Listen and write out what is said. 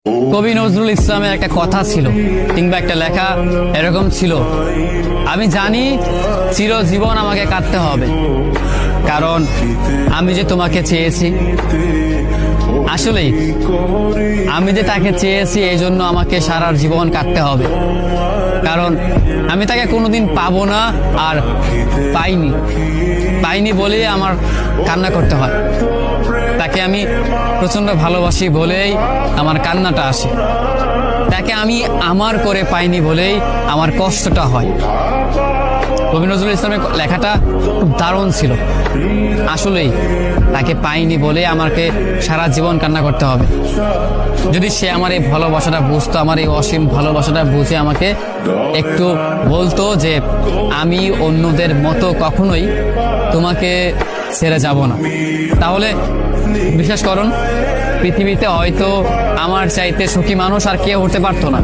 কবি নজরুল ইসলামের একটা কথা ছিল কিংবা একটা লেখা এরকম ছিল, আমি জানি চিরজীবন আমাকে কাটতে হবে, কারণ আমি যে তোমাকে চেয়েছি। আসলেই আমি যে তাকে চেয়েছি এই জন্য আমাকে সারা জীবন কাটতে হবে, কারণ আমি তাকে কোনোদিন পাবো না, আর পাইনি বলেই আমার কান্না করতে হয়। তাকে আমি প্রচন্ড ভালোবাসি বলেই আমার কান্নাটা আসে, তাকে আমি আমার করে পাইনি বলেই আমার কষ্টটা হয়। কবি নজরুল ইসলামের লেখাটা খুব দারুণ ছিল। আসলেই তাকে পাইনি বলে আমাকে সারা জীবন কান্না করতে হবে। যদি সে আমার এই ভালোবাসাটা বুঝতো, আমার এই অসীম ভালোবাসাটা বুঝে আমাকে একটু বলতো যে আমি অন্যদের মতো কখনোই তোমাকে ছেড়ে যাব না, তাহলে বিশ্বাস করুন পৃথিবীতে হয়তো আমার চাইতে সুখী মানুষ আর কেউ হতে পারতো না।